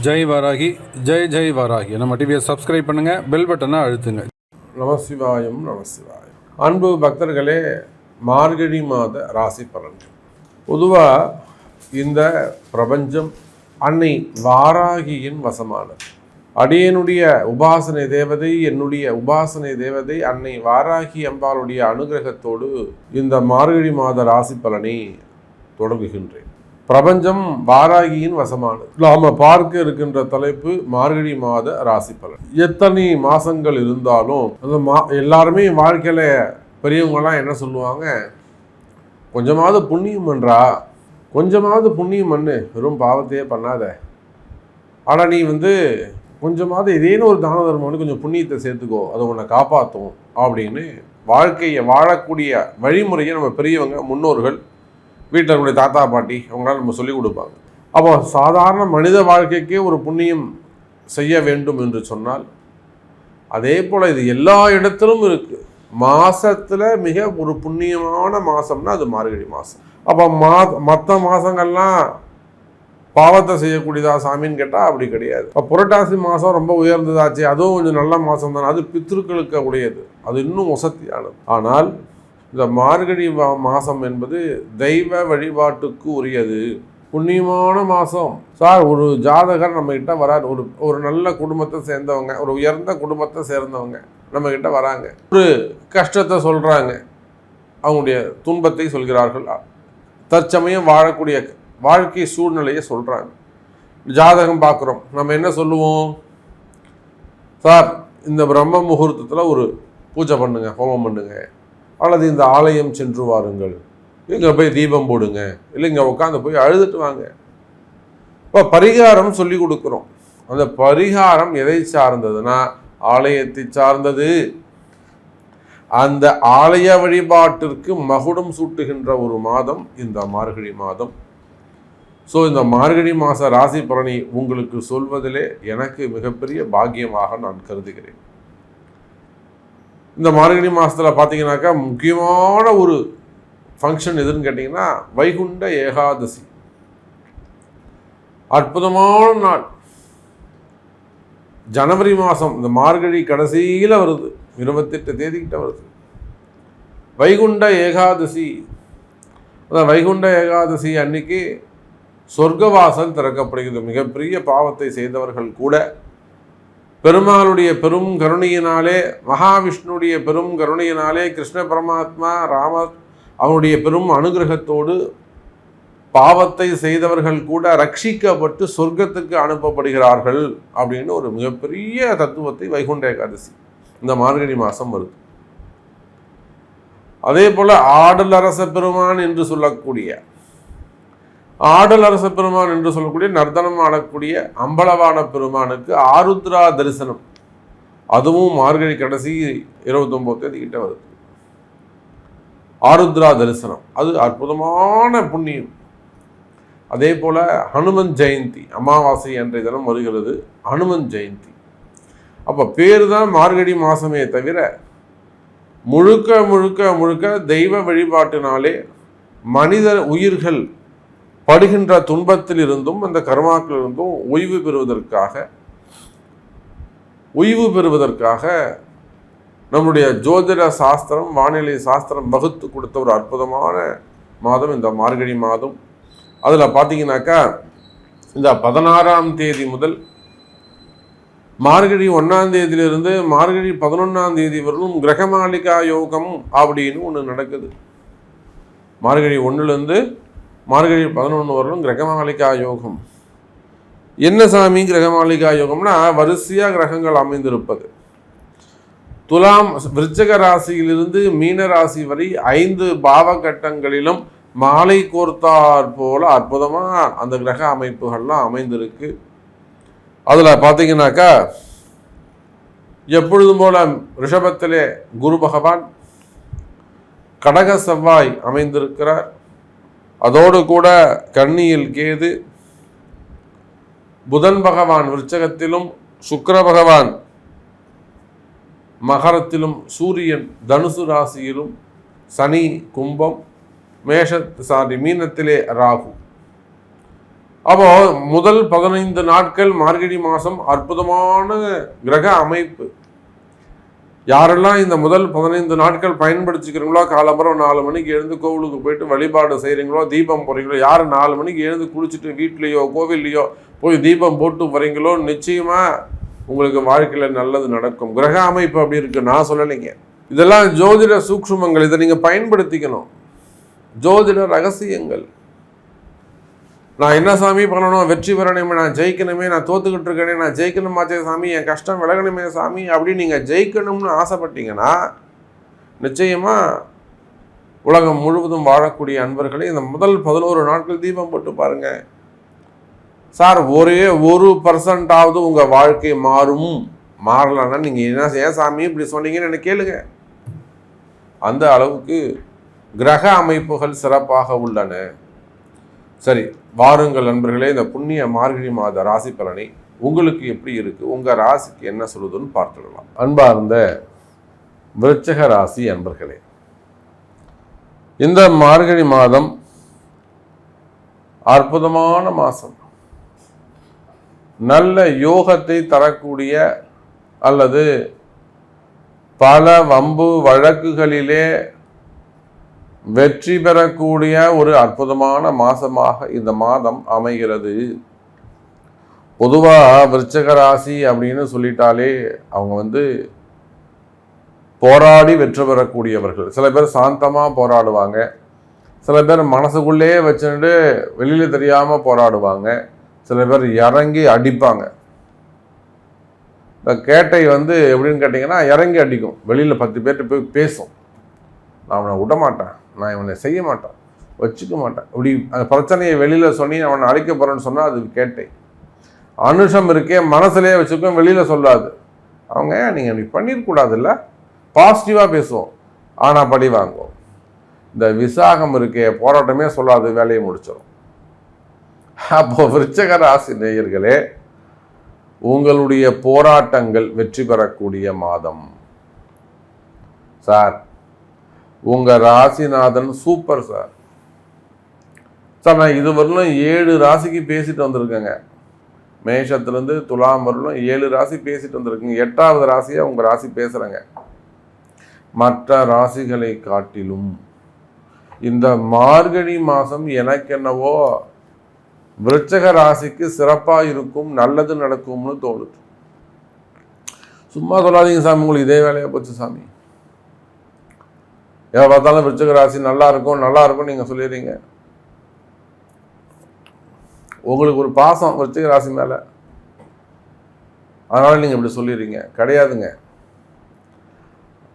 ஜெய் வாராகி, ஜெய் ஜெய் வாராகி. நம்ம டிவியை சப்ஸ்கிரைப் பண்ணுங்கள், பெல் பட்டனை அழுத்துங்க. நமசிவாயம் நமசிவாயம். அன்பு பக்தர்களே, மார்கழி மாத ராசி பலன்கள். பொதுவாக இந்த பிரபஞ்சம் அன்னை வாராகியின் வசமானது. அடியனுடைய உபாசனை தேவதை, என்னுடைய உபாசனை தேவதை அன்னை வாராகி அம்பாளுடைய அனுகிரகத்தோடு இந்த மார்கழி மாத ராசி பலனை தொடங்குகின்றேன். பிரபஞ்சம் வாராகியின் வசமானது. நாம பார்க்க இருக்கின்ற தலைப்பு மார்கழி மாத ராசி பலன். எத்தனை மாசங்கள் இருந்தாலும் அந்த எல்லாருமே வாழ்க்கையில பெரியவங்கலாம் என்ன சொல்லுவாங்க, கொஞ்சமாவது புண்ணியம் பண்றா, கொஞ்சமாவது புண்ணியம் பண்ணு, வெறும் பாவத்தையே பண்ணாத, ஆனால் நீ கொஞ்சமாவது ஏதேனும் ஒரு தான தர்மம் கொஞ்சம் புண்ணியத்தை சேர்த்துக்கோ, அதை உன்னை காப்பாற்றும் அப்படின்னு வாழ்க்கையை வாழக்கூடிய வழிமுறையை நம்ம பெரியவங்க முன்னோர்கள் வீட்டில் நம்முடைய தாத்தா பாட்டி அவங்களால நம்ம சொல்லிக் கொடுப்பாங்க. அப்போ சாதாரண மனித வாழ்க்கைக்கே ஒரு புண்ணியம் செய்ய வேண்டும் என்று சொன்னால், அதே போல் இது எல்லா இடத்திலும் இருக்குது. மாதத்தில் மிக ஒரு புண்ணியமான மாதம்னா அது மார்கழி மாதம். அப்போ மற்ற மாதங்கள்லாம் பாவத்தை செய்யக்கூடியதா சாமின்னு கேட்டால் அப்படி கிடையாது. இப்போ புரட்டாசி மாதம் ரொம்ப உயர்ந்ததாச்சு, அதுவும் கொஞ்சம் நல்ல மாதம் தானே, அது பித்ருக்களுக்கு உடையது, அது இன்னும் வசதியானது. ஆனால் இந்த மார்கழி மாதம் என்பது தெய்வ வழிபாட்டுக்கு உரியது, புண்ணியமான மாதம். சார், ஒரு ஜாதகர் நம்மகிட்ட வராது, ஒரு நல்ல குடும்பத்தை சேர்ந்தவங்க, ஒரு உயர்ந்த குடும்பத்தை சேர்ந்தவங்க நம்மகிட்ட வராங்க, ஒரு கஷ்டத்தை சொல்கிறாங்க, அவங்களுடைய துன்பத்தை சொல்கிறார்கள், தற்சமயம் வாழக்கூடிய வாழ்க்கை சூழ்நிலையை சொல்கிறாங்க. ஜாதகம் பார்க்குறோம், நம்ம என்ன சொல்லுவோம், சார் இந்த பிரம்ம முகூர்த்தத்தில் ஒரு பூஜை பண்ணுங்க, ஹோமம் பண்ணுங்க, அல்லது இந்த ஆலயம் சென்று வாருங்கள், இங்கே போய் தீபம் போடுங்க, இல்லை இங்கே உட்காந்து போய் அழுதுட்டு வாங்க. இப்போ பரிகாரம் சொல்லி கொடுக்குறோம். அந்த பரிகாரம் எதை சார்ந்ததுன்னா ஆலயத்தை சார்ந்தது. அந்த ஆலய வழிபாட்டிற்கு மகுடம் சூட்டுகின்ற ஒரு மாதம் இந்த மார்கழி மாதம். ஸோ இந்த மார்கழி மாத ராசி பலனை உங்களுக்கு சொல்வதிலே எனக்கு மிகப்பெரிய பாக்கியமாக நான் கருதுகிறேன். இந்த மார்கழி மாதத்தில் பார்த்தீங்கன்னாக்கா முக்கியமான ஒரு ஃபங்க்ஷன் எதுன்னு கேட்டிங்கன்னா வைகுண்ட ஏகாதசி. அற்புதமான நாள். ஜனவரி மாதம் இந்த மார்கழி கடைசியில் வருது, 28 தேதிக்கிட்ட வருது வைகுண்ட ஏகாதசி. அந்த வைகுண்ட ஏகாதசி அன்னைக்கு சொர்க்கவாசல் திறக்கப்படுகிறது. மிகப்பெரிய பாவத்தை செய்தவர்கள் கூட பெருமாளுடைய பெரும் கருணையினாலே, மகாவிஷ்ணுடைய பெரும் கருணையினாலே, கிருஷ்ண பரமாத்மா ராமர் அவனுடைய பெரும் அனுகிரகத்தோடு பாவத்தை செய்தவர்கள் கூட ரட்சிக்கப்பட்டு சொர்க்கத்துக்கு அனுப்பப்படுகிறார்கள் அப்படின்னு ஒரு மிகப்பெரிய தத்துவத்தை வைகுண்ட ஏகாதசி இந்த மார்கழி மாதம் வருது. அதே போல ஆடல் அரச பெருமான் என்று சொல்லக்கூடிய நர்த்தனம் ஆடக்கூடிய அம்பலவான பெருமானுக்கு ஆருத்ரா தரிசனம், அதுவும் மார்கழி கடைசி 29 தேதிக்கிட்ட வருது. ஆருத்ரா தரிசனம் அது அற்புதமான புண்ணியம். அதே போல ஹனுமன் ஜெயந்தி, அமாவாசை அன்றைய தினம் வருகிறது ஹனுமன் ஜெயந்தி. அப்போ பேர் தான் மார்கழி மாதமே தவிர முழுக்க முழுக்க முழுக்க தெய்வ வழிபாட்டினாலே மனித உயிர்கள் படுகின்ற துன்பத்தில் இருந்தும் அந்த கர்மாக்கள் இருந்தும் ஓய்வு பெறுவதற்காக நம்முடைய ஜோதிட சாஸ்திரம், வானிலை சாஸ்திரம் வகுத்து கொடுத்த ஒரு அற்புதமான மாதம் இந்த மார்கழி மாதம். அதில் பார்த்தீங்கன்னாக்கா இந்த 16ஆம் தேதி முதல் மார்கழி 1ஆம் தேதியிலிருந்து மார்கழி 11ஆம் தேதி வரலும் கிரகமாளிகா யோகம் அப்படின்னு ஒன்று நடக்குது. மார்கழி 1லேருந்து மார்கழி 11 வரலும் கிரகமாளிகா யோகம். என்ன சாமி கிரகமாளிகா யோகம்னா, வரிசையாக கிரகங்கள் அமைந்திருப்பது. துலாம் விருச்சக ராசியிலிருந்து மீன ராசி வரை 5 பாவகட்டங்களிலும் மாலை கோர்த்தார் போல அற்புதமாக அந்த கிரக அமைப்புகள்லாம் அமைந்திருக்கு. அதில் பார்த்தீங்கன்னாக்கா எப்பொழுதும் போல ரிஷபத்திலே குரு பகவான், கடக செவ்வாய் அமைந்திருக்கிறார். அதோடு கூட கன்னியில் கேது, புதன் பகவான் விருச்சகத்திலும், சுக்கிர பகவான் மகரத்திலும், சூரியன் தனுசு ராசியிலும், சனி கும்பம், மீனத்திலே ராகு. அப்போ முதல் 15 நாட்கள் மார்கழி மாதம் அற்புதமான கிரக அமைப்பு. யாரெல்லாம் இந்த முதல் 15 நாட்கள் பயன்படுத்திக்கிறீங்களோ, காலம்பரம் 4 மணிக்கு எழுந்து கோவிலுக்கு போயிட்டு வழிபாடு செய்கிறீங்களோ, தீபம் போகிறீங்களோ, யார் 4 மணிக்கு எழுந்து குளிச்சுட்டு வீட்லேயோ கோவில்லையோ போய் தீபம் போட்டு வரீங்களோ, நிச்சயமாக உங்களுக்கு வாழ்க்கையில் நல்லது நடக்கும். கிரக அமைப்பு அப்படி இருக்கு, நான் சொல்லலைங்க. இதெல்லாம் ஜோதிட சூக்ஷ்மங்கள், இதை நீங்கள் பயன்படுத்திக்கணும். ஜோதிட ரகசியங்கள். நான் என்ன சாமி பண்ணணும், வெற்றி பெறணுமே, நான் ஜெயிக்கணுமே, நான் தோத்துக்கிட்டு இருக்கேனே, நான் ஜெயிக்கணுமாச்சே சாமி, என் கஷ்டம் விலகணுமே சாமி அப்படின்னு நீங்கள் ஜெயிக்கணும்னு ஆசைப்பட்டீங்கன்னா நிச்சயமாக உலகம் முழுவதும் வாழக்கூடிய அன்பர்களே இந்த முதல் 11 நாட்கள் தீபம் போட்டு பாருங்கள். சார், ஒரே 1% உங்கள் வாழ்க்கை மாறலன்னா நீங்கள் என்ன ஏன் சாமி இப்படி சொன்னீங்கன்னு எனக்கு கேளுங்க. அந்த அளவுக்கு கிரக அமைப்புகள் சிறப்பாக உள்ளன. சரி, வாருங்கள் நண்பர்களே, இந்த புண்ணிய மார்கழி மாத ராசி பலனை உங்களுக்கு எப்படி இருக்கு, உங்க ராசிக்கு என்ன சொல்லுதுன்னு பார்த்துடலாம். அன்பார்ந்த விருச்சிக ராசி அன்பர்களே, இந்த மார்கழி மாதம் அற்புதமான மாதம். நல்ல யோகத்தை தரக்கூடிய அல்லது பல வம்பு வழக்குகளிலே வெற்றி பெறக்கூடிய ஒரு அற்புதமான மாதமாக இந்த மாதம் அமைகிறது. பொதுவாக விருச்சிக ராசி அப்படின்னு சொல்லிட்டாலே அவங்க போராடி வெற்றி பெறக்கூடியவர்கள். சில பேர் சாந்தமாக போராடுவாங்க, சில பேர் மனசுக்குள்ளே வச்சுட்டு வெளியில் தெரியாமல் போராடுவாங்க, சில பேர் இறங்கி அடிப்பாங்க. இந்த கேட்டை எப்படின்னு கேட்டிங்கன்னா இறங்கி அடிக்கும், வெளியில் 10 பேர்கிட்ட போய் பேசும், நான் அவனை விட மாட்டேன், நான் இவனை செய்ய மாட்டேன், வச்சுக்க மாட்டேன், இப்படி அந்த பிரச்சனையை வெளியில் சொல்லி அவனை அழிக்க போகிறேன்னு சொன்னால் அது கேட்டை. அனுஷம் இருக்கே, மனசுலேயே வச்சுக்கோ, வெளியில் சொல்லாது. அவங்க நீங்கள் இப்படி பண்ணிடக்கூடாதுல்ல, பாசிட்டிவாக பேசுவோம், ஆனால் படி வாங்குவோம். இந்த விசாகம் இருக்கே, போராட்டமே சொல்லாது, வேலையை முடிச்சிடும். அப்போ விருச்சிக ராசி நேயர்களே, உங்களுடைய போராட்டங்கள் வெற்றி பெறக்கூடிய மாதம். சார், உங்கள் ராசிநாதன் சூப்பர் சார். நான் இதுவரையிலும் 7 ராசிக்கு பேசிட்டு வந்திருக்கேங்க. மேஷத்துலேருந்து துலாம் வரலும் 7 ராசி பேசிட்டு வந்திருக்குங்க. 8வது ராசியாக உங்கள் ராசி பேசுகிறேங்க. மற்ற ராசிகளை காட்டிலும் இந்த மார்கழி மாதம் எனக்கு என்னவோ விருச்சிக ராசிக்கு சிறப்பாக இருக்கும், நல்லது நடக்கும்னு தோணுது. சும்மா சொல்லாதீங்க சாமி, உங்களுக்கு இதே வேலையாக போச்சு சாமி, எதை பார்த்தாலும் விருச்சிக ராசி நல்லா இருக்கும் நீங்கள் சொல்லிடுறீங்க. உங்களுக்கு ஒரு பாசம் விருச்சிக ராசி மேலே, அதனால் நீங்கள் இப்படி சொல்லிடுறீங்க. கிடையாதுங்க.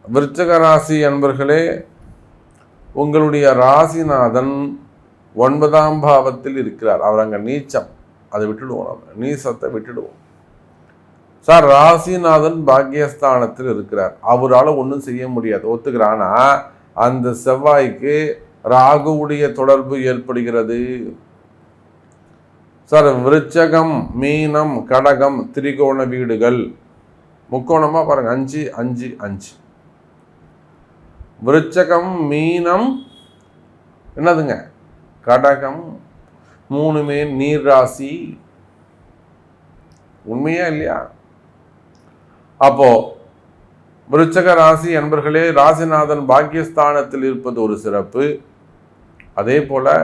விருச்சிக ராசி அன்பர்களே, உங்களுடைய ராசிநாதன் 9ஆம் பாவத்தில் இருக்கிறார். அவர் அங்கே நீச்சம், அதை விட்டுடுவோம், நம்ம நீசத்தை விட்டுடுவோம். சார், ராசிநாதன் பாக்கியஸ்தானத்தில் இருக்கிறார், அவரால் ஒன்றும் செய்ய முடியாது, ஒத்துக்கிறானா அந்த செவ்வாய்க்கு ராகுவுடைய தொடர்பு ஏற்படுகிறது. சார், விருச்சகம், மீனம், கடகம் திரிகோண வீடுகள், முக்கோணமாக பாருங்க, 5 5 5. விருச்சகம், மீனம், என்னதுங்க, கடகம், 3மே நீர் ராசி. உண்மையா இல்லையா? அப்போ விருச்சிக ராசி அன்பர்களே, ராசிநாதன் பாக்கியஸ்தானத்தில் இருப்பது ஒரு சிறப்பு. அதே போல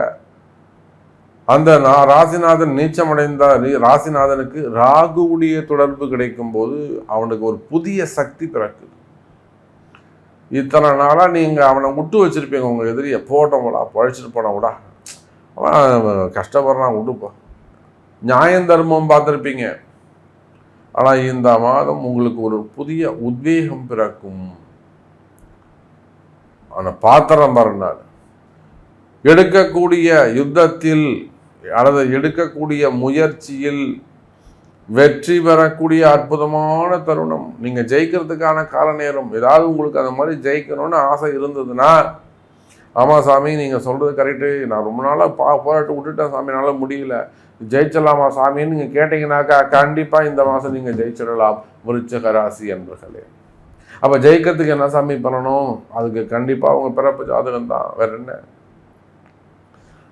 அந்த ராசிநாதன் நீச்சமடைந்த ராசிநாதனுக்கு ராகுவுடைய தொடர்பு கிடைக்கும் போது அவனுக்கு ஒரு புதிய சக்தி பிறக்குது. இத்தனை நாளாக நீங்கள் அவனை விட்டு வச்சிருப்பீங்க, உங்கள் எதிரியை போட்டோம்டா, பழிச்சிட்டு போனோம்டா, அவன் கஷ்டப்படுறான், விட்டுப்போ, நியாயம் தர்மம் பார்த்துருப்பீங்க. ஆனால் இந்த மாதம் உங்களுக்கு ஒரு புதிய உத்வேகம் பிறக்கும். ஆனால் பாத்திரம் பாருங்கள், எடுக்கக்கூடிய யுத்தத்தில் அல்லது எடுக்கக்கூடிய முயற்சியில் வெற்றி பெறக்கூடிய அற்புதமான தருணம். நீங்கள் ஜெயிக்கிறதுக்கான கால நேரம். ஏதாவது உங்களுக்கு அந்த மாதிரி ஜெயிக்கணும்னு ஆசை இருந்ததுன்னா, ஆமாம் சாமி நீங்கள் சொல்கிறது கரெக்டு, நான் ரொம்ப நாளாக போராட்டம் விட்டுட்டேன் சாமி, என்னால் முடியல, ஜெயிச்சிடலாமா சாமின்னு நீங்கள் கேட்டிங்கனாக்கா கண்டிப்பாக இந்த மாதம் நீங்கள் ஜெயிச்சிடலாம் விருச்சிக ராசி என்பர்களே. அப்போ ஜெயிக்கிறதுக்கு என்ன சாமி பண்ணணும்? அதுக்கு கண்டிப்பாக உங்கள் பிறப்பு ஜாதகம் தான், வேற என்ன.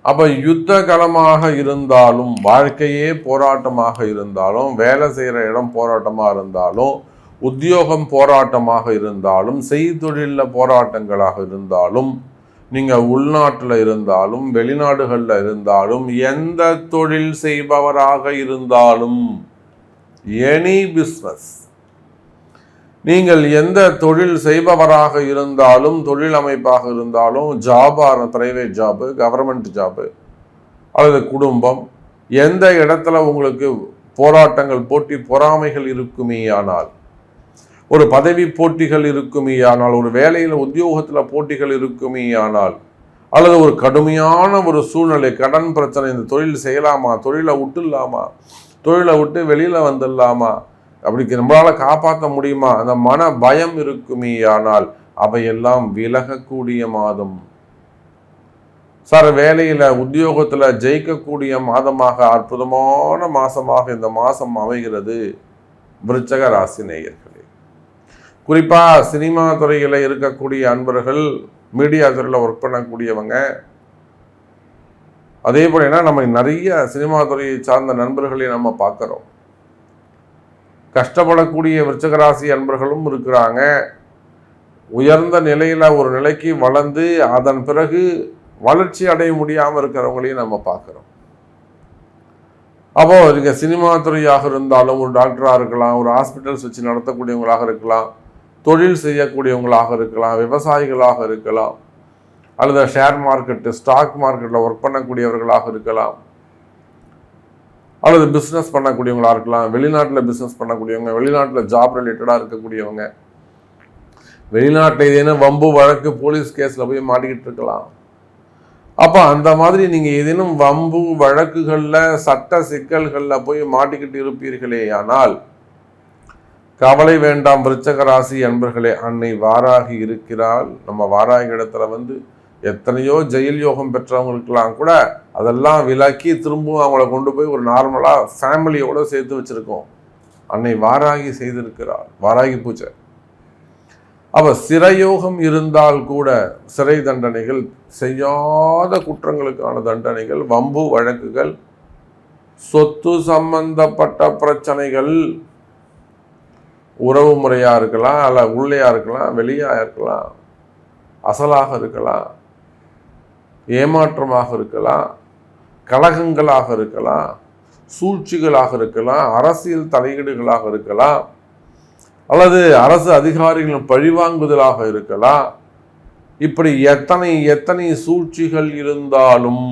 அப்போ யுத்த களமாக இருந்தாலும், வாழ்க்கையே போராட்டமாக இருந்தாலும், வேலை செய்கிற இடம் போராட்டமாக இருந்தாலும், உத்தியோகம் போராட்டமாக இருந்தாலும், செய்தொழிலில் போராட்டங்களாக இருந்தாலும், நீங்கள் உள்நாட்டில் இருந்தாலும் வெளிநாடுகளில் இருந்தாலும், எந்த தொழில் செய்பவராக இருந்தாலும், எனி பிஸ்னஸ், நீங்கள் எந்த தொழில் செய்பவராக இருந்தாலும், தொழில் அமைப்பாக இருந்தாலும், ஜாபாக பிரைவேட் ஜாபு, கவர்மெண்ட் ஜாபு அல்லது குடும்பம், எந்த இடத்துல உங்களுக்கு போராட்டங்கள், போட்டி பொறாமைகள் இருக்குமேயானால், ஒரு பதவி போட்டிகள் இருக்குமேயானால், ஒரு வேலையில் உத்தியோகத்தில் போட்டிகள் இருக்குமேயானால், அல்லது ஒரு கடுமையான ஒரு சூழ்நிலை, கடன் பிரச்சனை, இந்த தொழில் செய்யலாமா, தொழிலை விட்டுலாமா, தொழிலை விட்டு வெளியில் வந்துடலாமா, அப்படி நம்மளால் காப்பாற்ற முடியுமா, அந்த மன பயம் இருக்குமேயானால் அவையெல்லாம் விலகக்கூடிய மாதம். சார் வேலையில் உத்தியோகத்தில் ஜெயிக்கக்கூடிய மாதமாக, அற்புதமான மாதமாக இந்த மாதம் அமைகிறது விருச்சக ராசி நேயர்களே. குறிப்பாக சினிமா துறையில் இருக்கக்கூடிய அன்பர்கள், மீடியா துறையில் ஒர்க் பண்ணக்கூடியவங்க, அதே போல நம்ம நிறைய சினிமா துறையை சார்ந்த நண்பர்களை நம்ம பார்க்குறோம். கஷ்டப்படக்கூடிய விருச்சக ராசி அன்பர்களும் இருக்கிறாங்க. உயர்ந்த நிலையில் ஒரு நிலைக்கு வளர்ந்து அதன் பிறகு வளர்ச்சி அடைய முடியாமல் இருக்கிறவங்களையும் நம்ம பார்க்குறோம். அப்போ இங்கே சினிமா துறையாக இருந்தாலும், ஒரு டாக்டராக இருக்கலாம், ஒரு ஹாஸ்பிட்டல்ஸ் வச்சு நடத்தக்கூடியவங்களாக இருக்கலாம், தொழில் செய்யக்கூடியவங்களாக இருக்கலாம், விவசாயிகளாக இருக்கலாம், அல்லது ஷேர் மார்க்கெட்டு, ஸ்டாக் மார்க்கெட்டில் ஒர்க் பண்ணக்கூடியவர்களாக இருக்கலாம், அல்லது பிஸ்னஸ் பண்ணக்கூடியவங்களாக இருக்கலாம், வெளிநாட்டில் பிஸ்னஸ் பண்ணக்கூடியவங்க, வெளிநாட்டில் ஜாப் ரிலேட்டடாக இருக்கக்கூடியவங்க, வெளிநாட்டில் ஏதேனும் வம்பு வழக்கு போலீஸ் கேஸில் போய் மாட்டிக்கிட்டு இருக்கலாம். அப்போ அந்த மாதிரி நீங்கள் ஏதேனும் வம்பு வழக்குகளில், சட்ட சிக்கல்களில் போய் மாட்டிக்கிட்டு இருப்பீர்களே ஆனால் கவலை வேண்டாம் விருச்சக ராசி அன்பர்களே. அன்னை வாராகி இருக்கிறாள். நம்ம வாராகி இடத்துல எத்தனையோ ஜெயில் யோகம் பெற்றவங்களுக்கெல்லாம் கூட அதெல்லாம் விலக்கி திரும்பவும் அவங்கள கொண்டு போய் ஒரு நார்மலாக ஃபேமிலியோடு சேர்த்து வச்சுருக்கோம். அன்னை வாராகி செய்திருக்கிறாள் வாராகி பூஜை. அப்போ சிறையோகம் இருந்தால் கூட சிறை தண்டனைகள், செய்யாத குற்றங்களுக்கான தண்டனைகள், வம்பு வழக்குகள், சொத்து சம்பந்தப்பட்ட பிரச்சனைகள், உறவு முறையாக இருக்கலாம், அல்ல உள்ளேயா இருக்கலாம், வெளியாக இருக்கலாம், அசலாக இருக்கலாம், ஏமாற்றமாக இருக்கலாம், கலகங்களாக இருக்கலாம், சூழ்ச்சிகளாக இருக்கலாம், அரசியல் தலையீடுகளாக இருக்கலாம், அல்லது அரசு அதிகாரிகளின் பழிவாங்குதலாக இருக்கலாம். இப்படி எத்தனை எத்தனை சூழ்ச்சிகள் இருந்தாலும்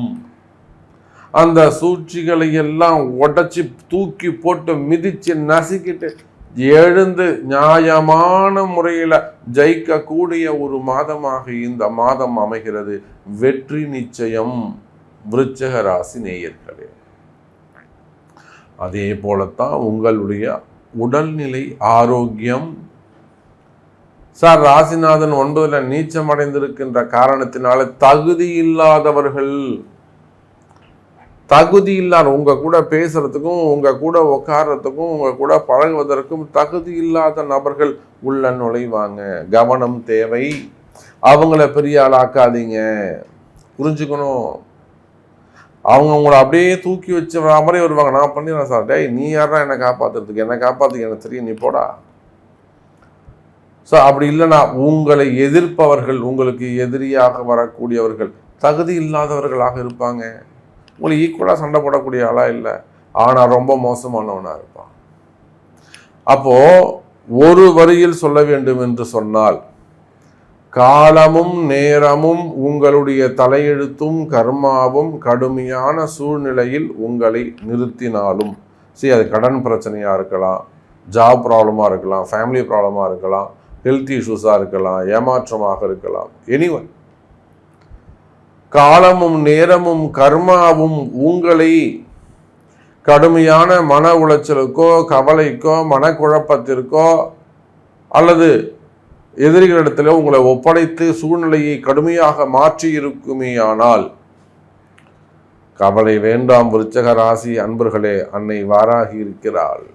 அந்த சூழ்ச்சிகளை எல்லாம் உடைச்சி தூக்கி போட்டு மிதிச்சு நசுக்கிட்டு எழுந்து நியாயமான முறையில் ஜெயிக்கக்கூடிய ஒரு மாதமாக இந்த மாதம் அமைகிறது. வெற்றி நிச்சயம் விருச்சக ராசி நேயர்களே. அதே போலத்தான் உங்களுடைய உடல்நிலை ஆரோக்கியம். சார் ராசிநாதன் 9ல் நீச்சம் அடைந்திருக்கின்ற காரணத்தினால தகுதி இல்லாதவர்கள், தகுதி இல்லாத உங்க கூட பேசுறதுக்கும், உங்க கூட உட்கார்றதுக்கும், உங்க கூட பழகுவதற்கும் தகுதி இல்லாத நபர்கள் உள்ள நுழைவாங்க. கவனம் தேவை. அவங்கள பெரிய ஆளாக்காதீங்க, புரிஞ்சுக்கணும். அவங்க உங்களை அப்படியே தூக்கி வச்சு மாதிரி வருவாங்க. நான் பண்ணிடுறேன் சார். டேய் நீ யாரா என்னை காப்பாற்றுறதுக்கு, என்னை காப்பாற்றுக்கு எனக்கு தெரியும், நீ போடா. ஸோ அப்படி இல்லைன்னா உங்களை எதிர்ப்பவர்கள், உங்களுக்கு எதிரியாக வரக்கூடியவர்கள் தகுதி இல்லாதவர்களாக இருப்பாங்க. உங்களுக்கு ஈக்குவலாக சண்டை போடக்கூடிய ஆளாக இல்லை, ஆனால் ரொம்ப மோசமானவனாக இருப்பான். அப்போது ஒரு வரியில் சொல்ல வேண்டும் என்று சொன்னால், காலமும் நேரமும் உங்களுடைய தலையெழுத்தும் கர்மாவும் கடுமையான சூழ்நிலையில் உங்களை நிறுத்தினாலும் சரி, அது கடன் பிரச்சனையாக இருக்கலாம், ஜாப் ப்ராப்ளமாக இருக்கலாம், ஃபேமிலி ப்ராப்ளமாக இருக்கலாம், ஹெல்த் இஷ்யூஸாக இருக்கலாம், ஏமாற்றமாக இருக்கலாம், எனிவன், காலமும் நேரமும் கர்மாவும் உங்களை கடுமையான மன உளைச்சலுக்கோ, கவலைக்கோ, மனக்குழப்பத்திற்கோ அல்லது எதிரிகளிடத்தில் உங்களை ஒப்படைத்து சூழ்நிலையை கடுமையாக மாற்றி இருக்குமேயானால் கவலை வேண்டாம் விருச்சக ராசி அன்பர்களே. அன்னை வாராகி இருக்கிறாள்.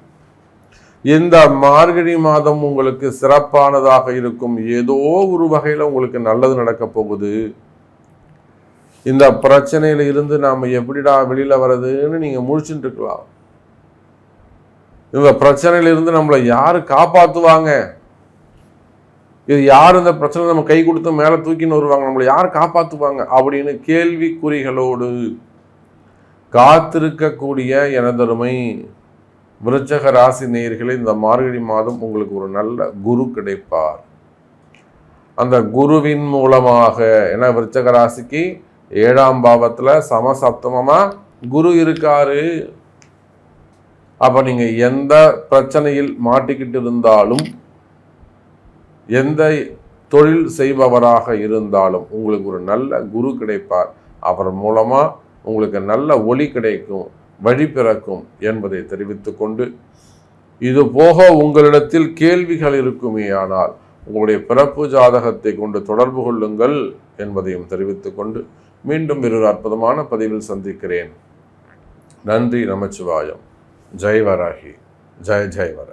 இந்த மார்கழி மாதம் உங்களுக்கு சிறப்பானதாக இருக்கும். ஏதோ ஒரு வகையில் உங்களுக்கு நல்லது நடக்க போகுது. இந்த பிரச்சனையில இருந்து நாம் எப்படிடா வெளியில வர்றதுன்னு நீங்க முழிச்சுட்டு இருக்கலாம். இந்த பிரச்சனையில இருந்து நம்மளை யாரு காப்பாத்துவாங்க, இது யார் இந்த பிரச்சனை நம்ம கை கொடுத்து மேலே தூக்கின்னு வருவாங்க, நம்மளை யார் காப்பாற்றுவாங்க அப்படின்னு கேள்விக்குறிகளோடு காத்திருக்கக்கூடிய எனதருமை விருச்சக ராசி நேயர்களே, இந்த மார்கழி மாதம் உங்களுக்கு ஒரு நல்ல குரு கிடைப்பார். அந்த குருவின் மூலமாக, ஏன்னா விருச்சக ராசிக்கு 7ஆம் பாவத்துல சமசப்தமமா குரு இருக்காரு. அப்ப நீங்க எந்த பிரச்சனையில் மாட்டிக்கிட்டு இருந்தாலும், எந்த தொழில் செய்பவராக இருந்தாலும் உங்களுக்கு ஒரு நல்ல குரு கிடைப்பார். அவர் மூலமா உங்களுக்கு நல்ல ஒளி கிடைக்கும், வழி பிறக்கும் என்பதை தெரிவித்துக் கொண்டு, இது போக உங்களிடத்தில் கேள்விகள் இருக்குமே ஆனால் உங்களுடைய பிறப்பு ஜாதகத்தை கொண்டு தொடர்பு கொள்ளுங்கள் என்பதையும் தெரிவித்துக் கொண்டு மீண்டும் ஒரு அற்புதமான பதிவில் சந்திக்கிறேன். நன்றி. நமச்சிவாயம். ஜெய் வராகி. ஜெய் ஜெய் வராகி.